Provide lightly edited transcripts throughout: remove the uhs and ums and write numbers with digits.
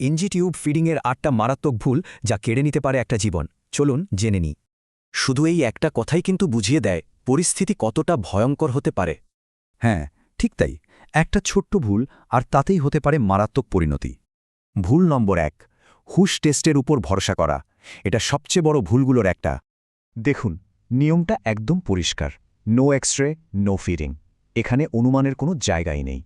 NG tube ফিডিংয়ের ৮টা মারাত্মক ভুল যা কেড়ে নিতে পারে একটা জীবন। চলুন জেনে নিই। শুধু এই একটা কথাই কিন্তু বুঝিয়ে দেয় পরিস্থিতি কতটা ভয়ঙ্কর হতে পারে। হ্যাঁ, ঠিক তাই। একটা ছোট্ট ভুল আর তাতেই হতে পারে মারাত্মক পরিণতি। ভুল নম্বর ১, হুশ টেস্টের উপর ভরসা করা। এটা সবচেয়ে বড় ভুলগুলোর একটা। দেখুন, নিয়মটা একদম পরিষ্কার। No X-ray, no feeding. এখানে অনুমানের কোনো জায়গাই নেই।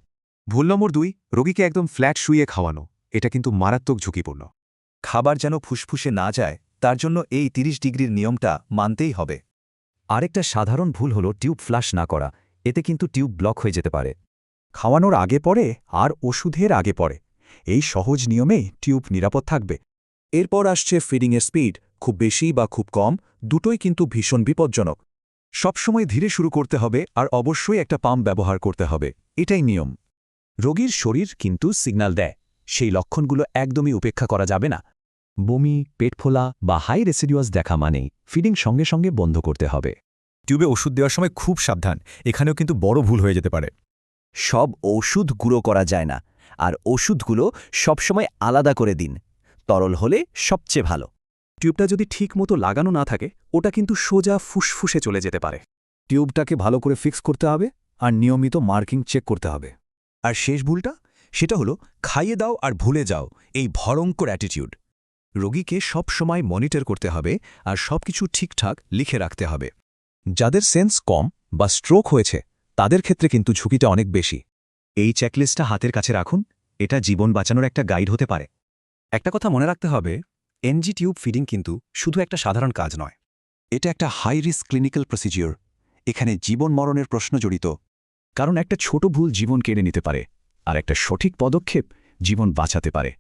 ভুল নম্বর ২, রোগীকে একদম ফ্ল্যাট শুইয়ে খাওয়ানো। এটা কিন্তু মারাত্মক ঝুঁকিপূর্ণ। খাবার যেন ফুসফুসে না যায়, তার জন্য এই ৩০ ডিগ্রির নিয়মটা মানতেই হবে। আরেকটা সাধারণ ভুল হলো টিউব ফ্লাশ না করা। এতে কিন্তু টিউব ব্লক হয়ে যেতে পারে। খাওয়ানোর আগে পরে আর ওষুধের আগে পরে এই সহজ নিয়মেই টিউব নিরাপদ থাকবে। এরপর আসছে ফিডিংয়ের স্পিড, খুব বেশি বা খুব কম, দুটোই কিন্তু ভীষণ বিপজ্জনক। সবসময় ধীরে শুরু করতে হবে আর অবশ্যই একটা পাম্প ব্যবহার করতে হবে, এটাই নিয়ম। রোগীর শরীর কিন্তু সিগন্যাল দেয়, সেই লক্ষণগুলো একদমই উপেক্ষা করা যাবে না। বমি, পেট ফোলা বা হাই রেসিডিউয়াস দেখা মানেই ফিডিং সঙ্গে সঙ্গে বন্ধ করতে হবে। টিউবে ওষুধ দেওয়ার সময় খুব সাবধান, এখানেও কিন্তু বড় ভুল হয়ে যেতে পারে। সব ওষুধ গুঁড়ো করা যায় না, আর ওষুধগুলো সবসময় আলাদা করে দিন। তরল হলে সবচেয়ে ভালো। টিউবটা যদি ঠিকমতো লাগানো না থাকে, ওটা কিন্তু সোজা ফুসফুসে চলে যেতে পারে। টিউবটাকে ভালো করে ফিক্স করতে হবে আর নিয়মিত মার্কিং চেক করতে হবে। আর শেষ ভুলটা, সেটা হলো খাইয়ে দাও আর ভুলে যাও, এই ভয়ঙ্কর অ্যাটিটিউড। রোগীকে সব সময় মনিটর করতে হবে আর সবকিছু ঠিকঠাক লিখে রাখতে হবে। যাদের সেন্স কম বা স্ট্রোক হয়েছে, তাদের ক্ষেত্রে কিন্তু ঝুঁকিটা অনেক বেশি। এই চেকলিস্টটা হাতের কাছে রাখুন, এটা জীবন বাঁচানোর একটা গাইড হতে পারে। একটা কথা মনে রাখতে হবে, এনজি টিউব ফিডিং কিন্তু শুধু একটা সাধারণ কাজ নয়। এটা একটা হাই রিস্ক ক্লিনিক্যাল প্রসিজিওর। এখানে জীবন মরণের প্রশ্ন জড়িত। কারণ একটা ছোট ভুল জীবন কেড়ে নিতে পারে, আর একটা সঠিক পদক্ষেপ জীবন বাঁচাতে পারে।